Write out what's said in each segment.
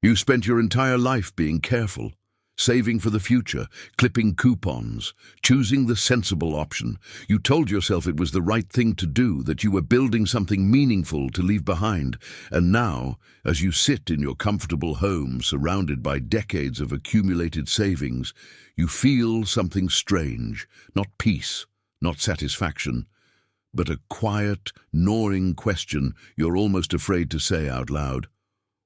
You spent your entire life being careful, saving for the future, clipping coupons, choosing the sensible option. You told yourself it was the right thing to do, that you were building something meaningful to leave behind. And now, as you sit in your comfortable home, surrounded by decades of accumulated savings, you feel something strange, not peace, not satisfaction, but a quiet, gnawing question you're almost afraid to say out loud.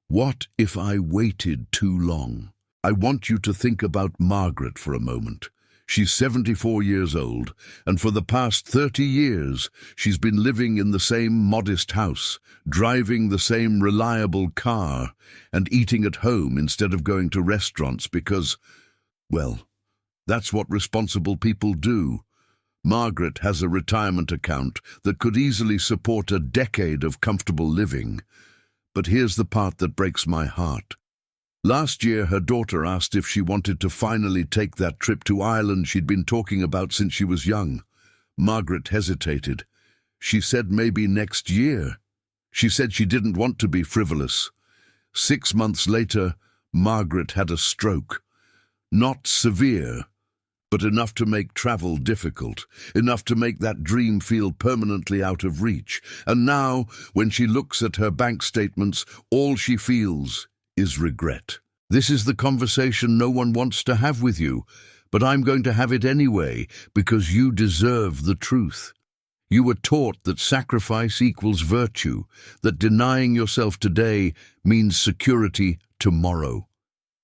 What if I waited too long? I want you to think about Margaret for a moment. She's 74 years old, and for the past 30 years, she's been living in the same modest house, driving the same reliable car, and eating at home instead of going to restaurants because, well, that's what responsible people do. Margaret has a retirement account that could easily support a decade of comfortable living. But here's the part that breaks my heart. Last year, her daughter asked if she wanted to finally take that trip to Ireland she'd been talking about since she was young. Margaret hesitated. She said maybe next year. She said she didn't want to be frivolous. 6 months later, Margaret had a stroke. Not severe, but enough to make travel difficult, enough to make that dream feel permanently out of reach. And now, when she looks at her bank statements, all she feels is regret. This is the conversation no one wants to have with you, but I'm going to have it anyway, because you deserve the truth. You were taught that sacrifice equals virtue, that denying yourself today means security tomorrow,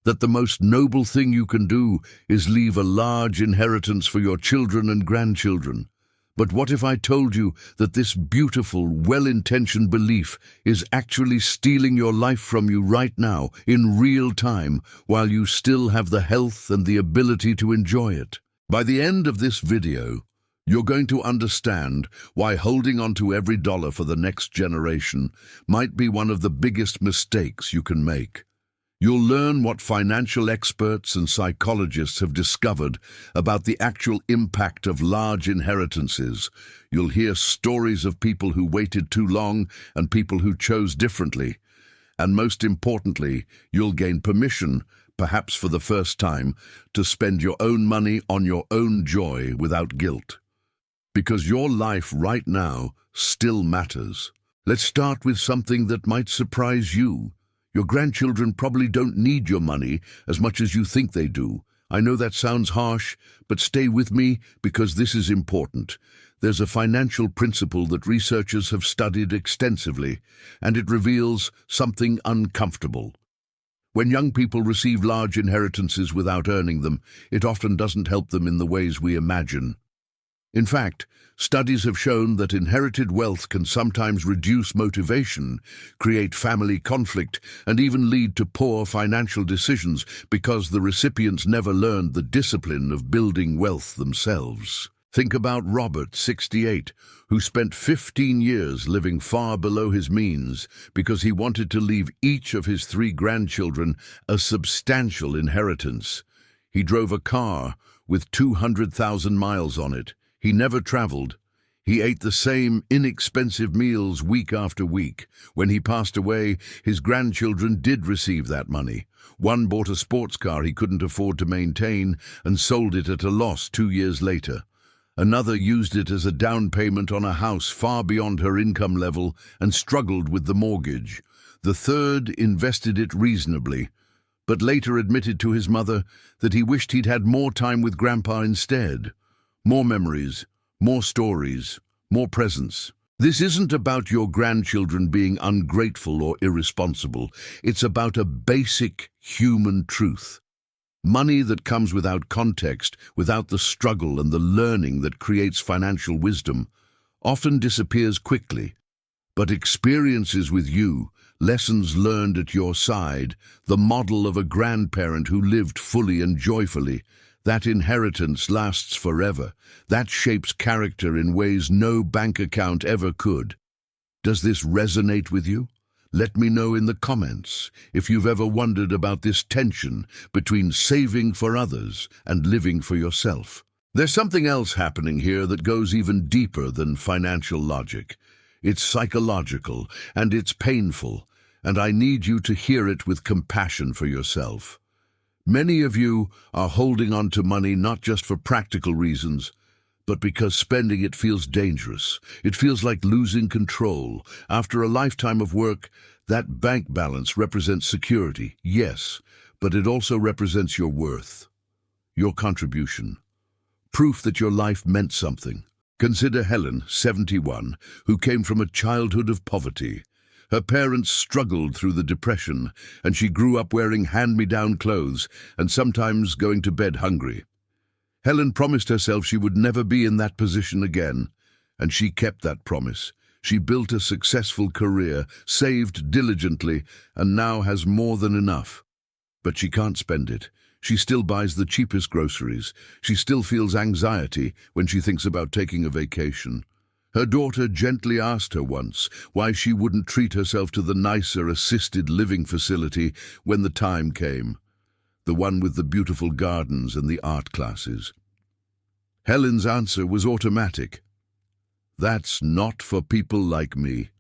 that the most noble thing you can do is leave a large inheritance for your children and grandchildren. But what if I told you that this beautiful, well-intentioned belief is actually stealing your life from you right now, in real time, while you still have the health and the ability to enjoy it? By the end of this video, you're going to understand why holding on to every dollar for the next generation might be one of the biggest mistakes you can make. You'll learn what financial experts and psychologists have discovered about the actual impact of large inheritances. You'll hear stories of people who waited too long and people who chose differently. And most importantly, you'll gain permission, perhaps for the first time, to spend your own money on your own joy without guilt. Because your life right now still matters. Let's start with something that might surprise you. Your grandchildren probably don't need your money as much as you think they do. I know that sounds harsh, but stay with me because this is important. There's a financial principle that researchers have studied extensively, and it reveals something uncomfortable. When young people receive large inheritances without earning them, it often doesn't help them in the ways we imagine. In fact, studies have shown that inherited wealth can sometimes reduce motivation, create family conflict, and even lead to poor financial decisions because the recipients never learned the discipline of building wealth themselves. Think about Robert, 68, who spent 15 years living far below his means because he wanted to leave each of his 3 grandchildren a substantial inheritance. He drove a car with 200,000 miles on it. He never traveled. He ate the same inexpensive meals week after week. When he passed away, his grandchildren did receive that money. One bought a sports car he couldn't afford to maintain and sold it at a loss 2 years later. Another used it as a down payment on a house far beyond her income level and struggled with the mortgage. The third invested it reasonably, but later admitted to his mother that he wished he'd had more time with Grandpa instead. More memories, more stories, more presence. This isn't about your grandchildren being ungrateful or irresponsible. It's about a basic human truth. Money that comes without context, without the struggle and the learning that creates financial wisdom, often disappears quickly. But experiences with you, lessons learned at your side, the model of a grandparent who lived fully and joyfully, that inheritance lasts forever. That shapes character in ways no bank account ever could. Does this resonate with you? Let me know in the comments if you've ever wondered about this tension between saving for others and living for yourself. There's something else happening here that goes even deeper than financial logic. It's psychological, and it's painful. and I need you to hear it with compassion for yourself. Many of you are holding on to money not just for practical reasons, but because spending it feels dangerous. It feels like losing control. After a lifetime of work, that bank balance represents security, yes, but it also represents your worth, your contribution, proof that your life meant something. Consider Helen, 71, who came from a childhood of poverty. Her parents struggled through the Depression, and she grew up wearing hand-me-down clothes and sometimes going to bed hungry. Helen promised herself she would never be in that position again, and she kept that promise. She built a successful career, saved diligently, and now has more than enough. But she can't spend it. She still buys the cheapest groceries. She still feels anxiety when she thinks about taking a vacation. Her daughter gently asked her once why she wouldn't treat herself to the nicer assisted living facility when the time came, the one with the beautiful gardens and the art classes. Helen's answer was automatic. "That's not for people like me."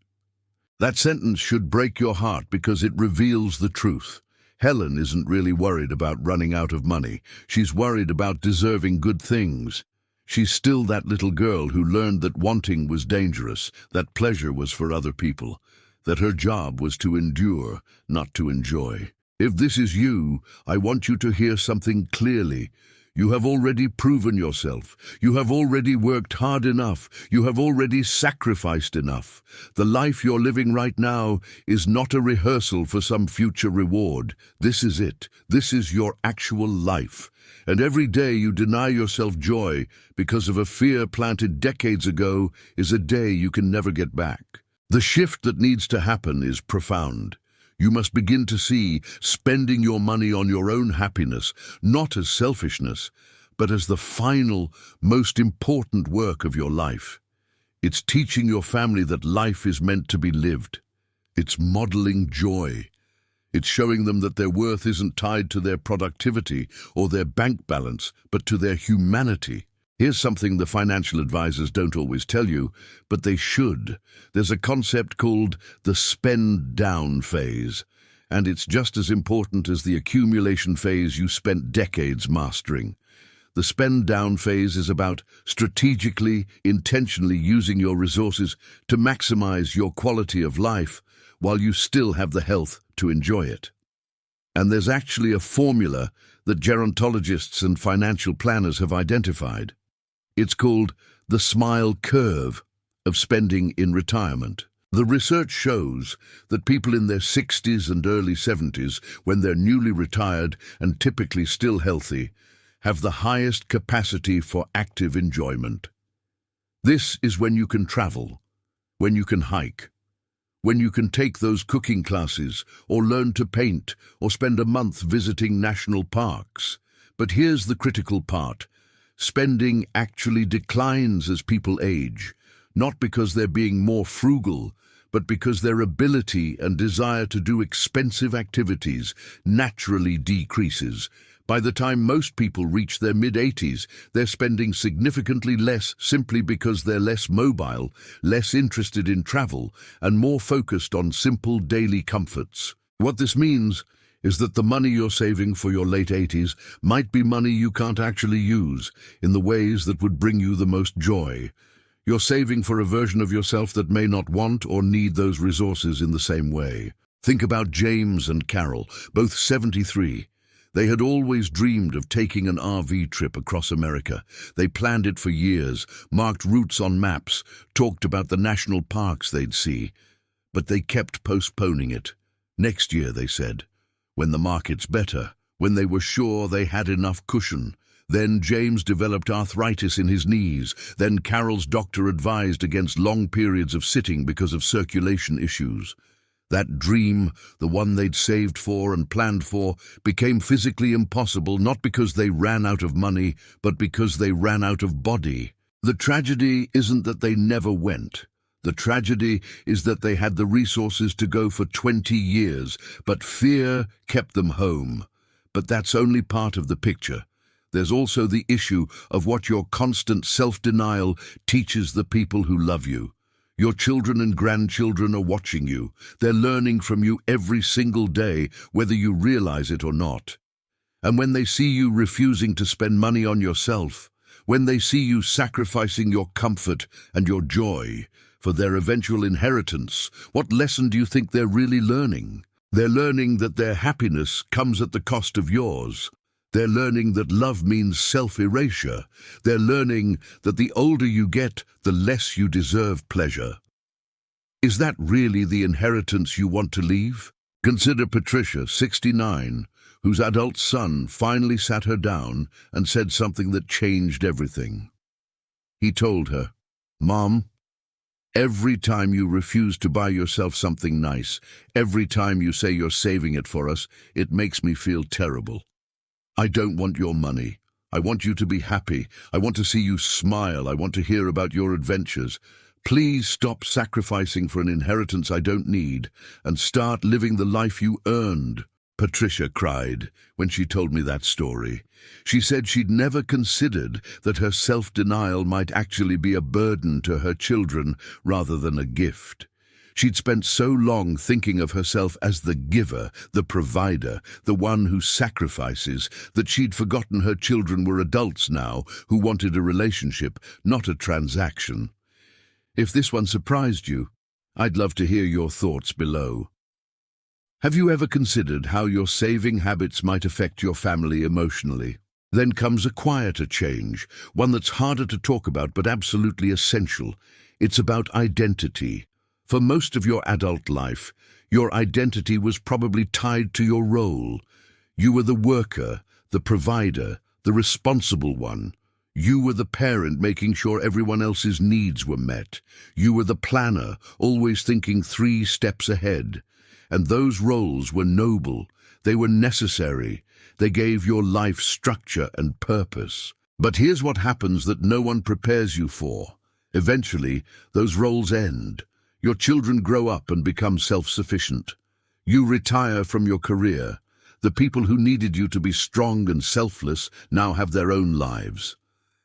That sentence should break your heart because it reveals the truth. Helen isn't really worried about running out of money. She's worried about deserving good things. She's still that little girl who learned that wanting was dangerous, that pleasure was for other people, that her job was to endure, not to enjoy. If this is you, I want you to hear something clearly. You have already proven yourself. You have already worked hard enough. You have already sacrificed enough. The life you're living right now is not a rehearsal for some future reward. This is it. This is your actual life. And every day you deny yourself joy because of a fear planted decades ago is a day you can never get back. The shift that needs to happen is profound. You must begin to see spending your money on your own happiness, not as selfishness, but as the final, most important work of your life. It's teaching your family that life is meant to be lived. It's modeling joy. It's showing them that their worth isn't tied to their productivity or their bank balance, but to their humanity. Here's something the financial advisors don't always tell you, but they should. There's a concept called the spend down phase, and it's just as important as the accumulation phase you spent decades mastering. The spend down phase is about strategically, intentionally using your resources to maximize your quality of life while you still have the health to enjoy it. And there's actually a formula that gerontologists and financial planners have identified. It's called the smile curve of spending in retirement. The research shows that people in their 60s and early 70s, when they're newly retired and typically still healthy, have the highest capacity for active enjoyment. This is when you can travel, when you can hike, when you can take those cooking classes or learn to paint or spend a month visiting national parks. But here's the critical part. Spending actually declines as people age, not because they're being more frugal, but because their ability and desire to do expensive activities naturally decreases. By the time most people reach their mid-80s, they're spending significantly less simply because they're less mobile, less interested in travel, and more focused on simple daily comforts. What this means is that the money you're saving for your late 80s might be money you can't actually use in the ways that would bring you the most joy. You're saving for a version of yourself that may not want or need those resources in the same way. Think about James and Carol, both 73. They had always dreamed of taking an RV trip across America. They planned it for years, marked routes on maps, talked about the national parks they'd see. But they kept postponing it. Next year, they said. When the market's better, when they were sure they had enough cushion. Then James developed arthritis in his knees. Then Carol's doctor advised against long periods of sitting because of circulation issues. That dream, the one they'd saved for and planned for, became physically impossible not because they ran out of money, but because they ran out of body. The tragedy isn't that they never went. The tragedy is that they had the resources to go for 20 years, but fear kept them home. But that's only part of the picture. There's also the issue of what your constant self-denial teaches the people who love you. Your children and grandchildren are watching you. They're learning from you every single day, whether you realize it or not. And when they see you refusing to spend money on yourself, when they see you sacrificing your comfort and your joy for their eventual inheritance, what lesson do you think they're really learning? They're learning that their happiness comes at the cost of yours. They're learning that love means self-erasure. They're learning that the older you get, the less you deserve pleasure. Is that really the inheritance you want to leave? Consider Patricia, 69, whose adult son finally sat her down and said something that changed everything. He told her, "Mom, every time you refuse to buy yourself something nice, every time you say you're saving it for us, it makes me feel terrible. I don't want your money. I want you to be happy. I want to see you smile. I want to hear about your adventures. Please stop sacrificing for an inheritance I don't need and start living the life you earned." Patricia cried when she told me that story. She said she'd never considered that her self-denial might actually be a burden to her children rather than a gift. She'd spent so long thinking of herself as the giver, the provider, the one who sacrifices, that she'd forgotten her children were adults now who wanted a relationship, not a transaction. If this one surprised you, I'd love to hear your thoughts below. Have you ever considered how your saving habits might affect your family emotionally? Then comes a quieter change, one that's harder to talk about but absolutely essential. It's about identity. For most of your adult life, your identity was probably tied to your role. You were the worker, the provider, the responsible one. You were the parent making sure everyone else's needs were met. You were the planner, always thinking 3 steps ahead. And those roles were noble. They were necessary. They gave your life structure and purpose. But here's what happens that no one prepares you for. Eventually, those roles end. Your children grow up and become self-sufficient. You retire from your career. The people who needed you to be strong and selfless now have their own lives.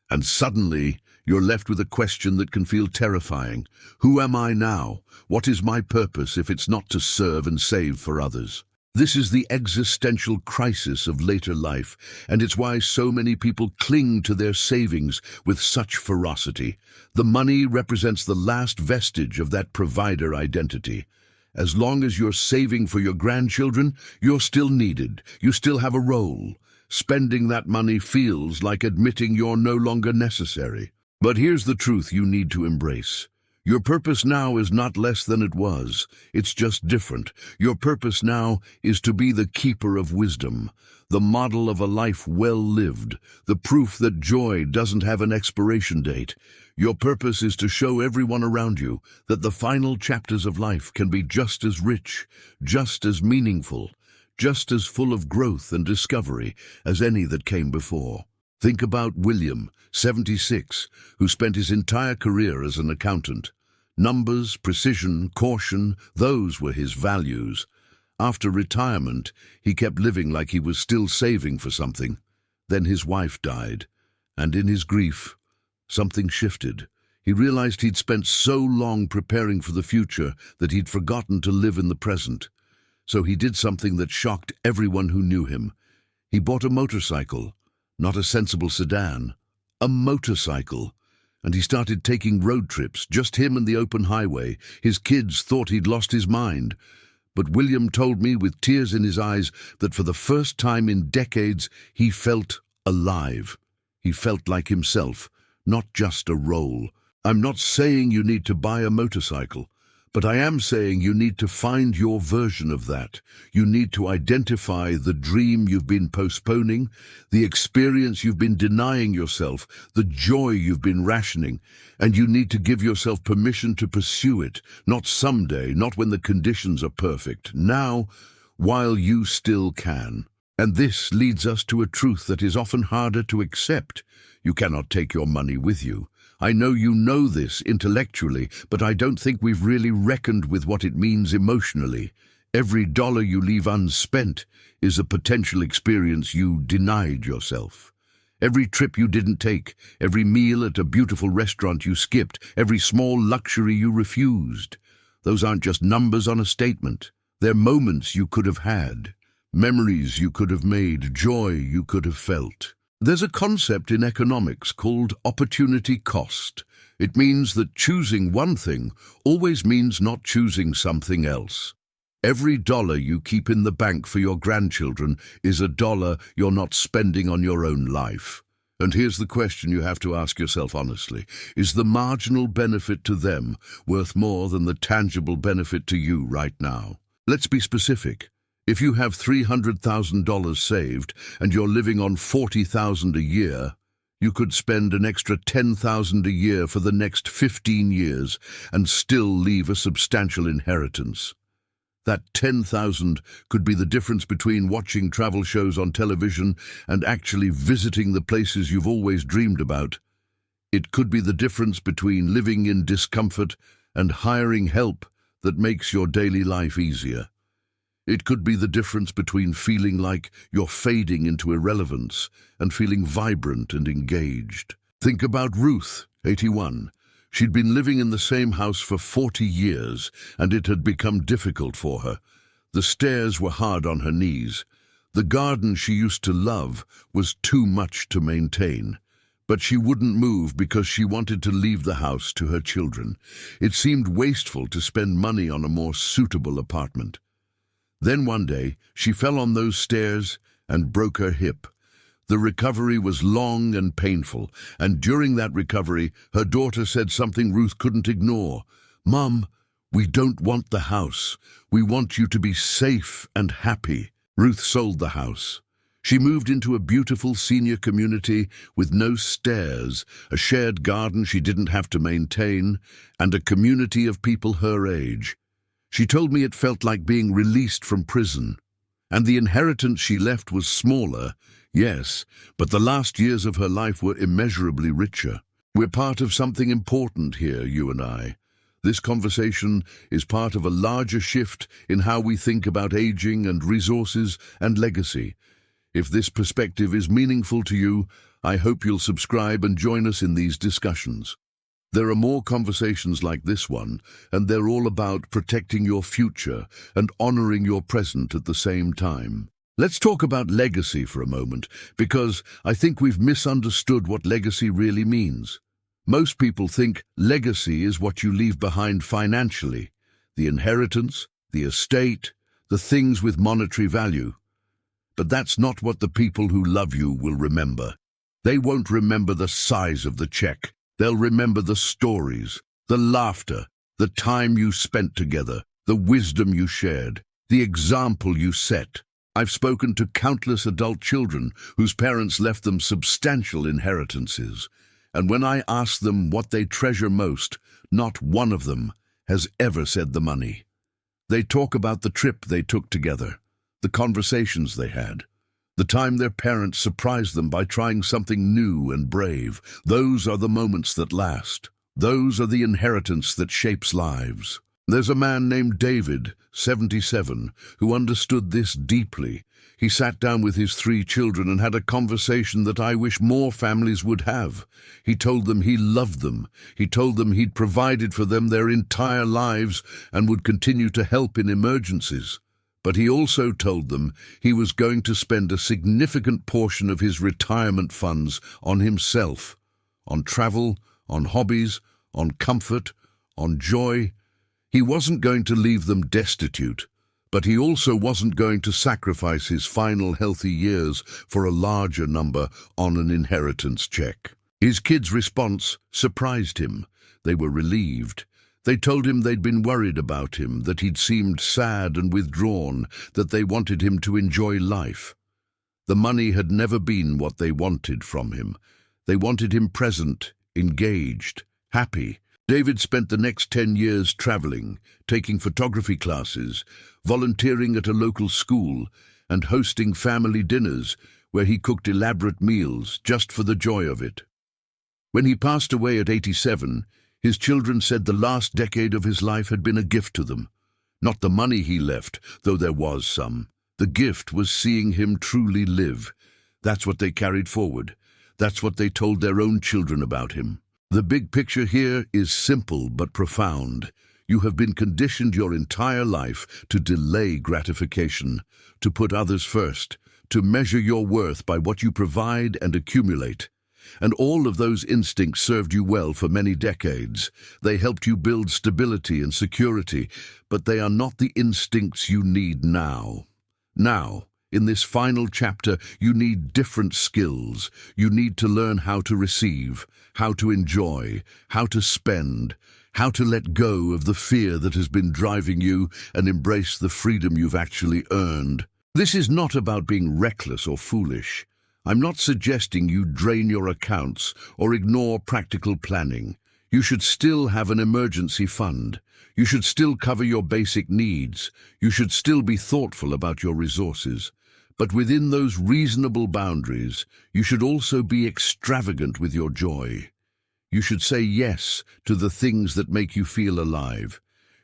And suddenly, you're left with a question that can feel terrifying. Who am I now? What is my purpose if it's not to serve and save for others? This is the existential crisis of later life, and it's why so many people cling to their savings with such ferocity. The money represents the last vestige of that provider identity. As long as you're saving for your grandchildren, you're still needed. You still have a role. Spending that money feels like admitting you're no longer necessary. But here's the truth you need to embrace. Your purpose now is not less than it was. It's just different. Your purpose now is to be the keeper of wisdom, the model of a life well lived, the proof that joy doesn't have an expiration date. Your purpose is to show everyone around you that the final chapters of life can be just as rich, just as meaningful, just as full of growth and discovery as any that came before. Think about William, 76, who spent his entire career as an accountant. Numbers, precision, caution, those were his values. After retirement, he kept living like he was still saving for something. Then his wife died, and in his grief, something shifted. He realized he'd spent so long preparing for the future that he'd forgotten to live in the present. So he did something that shocked everyone who knew him. He bought a motorcycle, not a sensible sedan, a motorcycle. And he started taking road trips, just him and the open highway. His kids thought he'd lost his mind. But William told me with tears in his eyes that for the first time in decades, he felt alive. He felt like himself, not just a role. I'm not saying you need to buy a motorcycle, but I am saying you need to find your version of that. You need to identify the dream you've been postponing, the experience you've been denying yourself, the joy you've been rationing, and you need to give yourself permission to pursue it, not someday, not when the conditions are perfect, now, while you still can. And this leads us to a truth that is often harder to accept. You cannot take your money with you. I know you know this intellectually, but I don't think we've really reckoned with what it means emotionally. Every dollar you leave unspent is a potential experience you denied yourself. Every trip you didn't take, every meal at a beautiful restaurant you skipped, every small luxury you refused. Those aren't just numbers on a statement. They're moments you could have had, memories you could have made, joy you could have felt. There's a concept in economics called opportunity cost. It means that choosing one thing always means not choosing something else. Every dollar you keep in the bank for your grandchildren is a dollar you're not spending on your own life. And here's the question you have to ask yourself honestly. Is the marginal benefit to them worth more than the tangible benefit to you right now? Let's be specific. If you have $300,000 saved and you're living on $40,000 a year, you could spend an extra $10,000 a year for the next 15 years and still leave a substantial inheritance. That $10,000 could be the difference between watching travel shows on television and actually visiting the places you've always dreamed about. It could be the difference between living in discomfort and hiring help that makes your daily life easier. It could be the difference between feeling like you're fading into irrelevance and feeling vibrant and engaged. Think about Ruth, 81. She'd been living in the same house for 40 years, and it had become difficult for her. The stairs were hard on her knees. The garden she used to love was too much to maintain. But she wouldn't move because she wanted to leave the house to her children. It seemed wasteful to spend money on a more suitable apartment. Then one day, she fell on those stairs and broke her hip. The recovery was long and painful, and during that recovery, her daughter said something Ruth couldn't ignore. "Mom, we don't want the house. We want you to be safe and happy." Ruth sold the house. She moved into a beautiful senior community with no stairs, a shared garden she didn't have to maintain, and a community of people her age. She told me it felt like being released from prison. And the inheritance she left was smaller, yes, but the last years of her life were immeasurably richer. We're part of something important here, you and I. This conversation is part of a larger shift in how we think about aging and resources and legacy. If this perspective is meaningful to you, I hope you'll subscribe and join us in these discussions. There are more conversations like this one, and they're all about protecting your future and honoring your present at the same time. Let's talk about legacy for a moment, because I think we've misunderstood what legacy really means. Most people think legacy is what you leave behind financially, the inheritance, the estate, the things with monetary value. But that's not what the people who love you will remember. They won't remember the size of the check. They'll remember the stories, the laughter, the time you spent together, the wisdom you shared, the example you set. I've spoken to countless adult children whose parents left them substantial inheritances. And when I ask them what they treasure most, not one of them has ever said the money. They talk about the trip they took together, the conversations they had, the time their parents surprised them by trying something new and brave. Those are the moments that last. Those are the inheritance that shapes lives. There's a man named David, 77, who understood this deeply. He sat down with his 3 children and had a conversation that I wish more families would have. He told them he loved them. He told them he'd provided for them their entire lives and would continue to help in emergencies. But he also told them he was going to spend a significant portion of his retirement funds on himself, on travel, on hobbies, on comfort, on joy. He wasn't going to leave them destitute, but he also wasn't going to sacrifice his final healthy years for a larger number on an inheritance check. His kids' response surprised him. They were relieved. They told him they'd been worried about him, that he'd seemed sad and withdrawn, that they wanted him to enjoy life. The money had never been what they wanted from him. They wanted him present, engaged, happy. David spent the next 10 years traveling, taking photography classes, volunteering at a local school, and hosting family dinners where he cooked elaborate meals just for the joy of it. When he passed away at 87, his children said the last decade of his life had been a gift to them. Not the money he left, though there was some. The gift was seeing him truly live. That's what they carried forward. That's what they told their own children about him. The big picture here is simple but profound. You have been conditioned your entire life to delay gratification, to put others first, to measure your worth by what you provide and accumulate. And all of those instincts served you well for many decades. They helped you build stability and security, but they are not the instincts you need now. Now, in this final chapter, you need different skills. You need to learn how to receive, how to enjoy, how to spend, how to let go of the fear that has been driving you and embrace the freedom you've actually earned. This is not about being reckless or foolish. I'm not suggesting you drain your accounts or ignore practical planning. You should still have an emergency fund. You should still cover your basic needs. You should still be thoughtful about your resources. But within those reasonable boundaries, you should also be extravagant with your joy. You should say yes to the things that make you feel alive.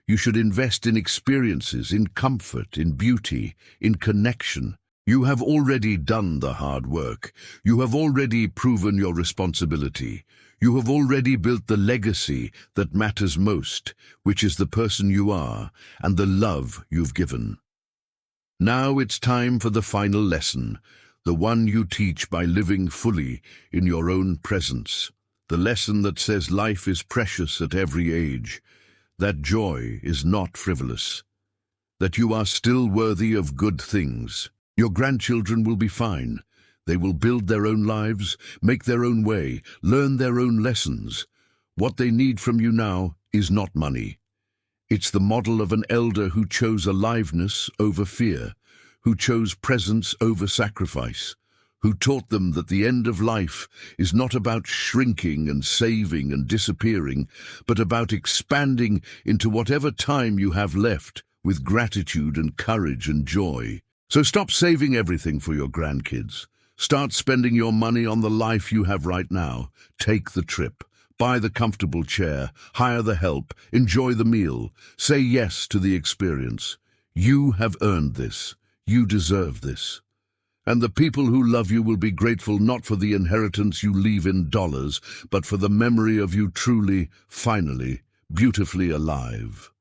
You should invest in experiences, in comfort, in beauty, in connection. You have already done the hard work. You have already proven your responsibility. You have already built the legacy that matters most, which is the person you are and the love you've given. Now it's time for the final lesson, the one you teach by living fully in your own presence. The lesson that says life is precious at every age, that joy is not frivolous, that you are still worthy of good things. Your grandchildren will be fine. They will build their own lives, make their own way, learn their own lessons. What they need from you now is not money. It's the model of an elder who chose aliveness over fear, who chose presence over sacrifice, who taught them that the end of life is not about shrinking and saving and disappearing, but about expanding into whatever time you have left with gratitude and courage and joy. So stop saving everything for your grandkids. Start spending your money on the life you have right now. Take the trip. Buy the comfortable chair. Hire the help. Enjoy the meal. Say yes to the experience. You have earned this. You deserve this. And the people who love you will be grateful not for the inheritance you leave in dollars, but for the memory of you truly, finally, beautifully alive.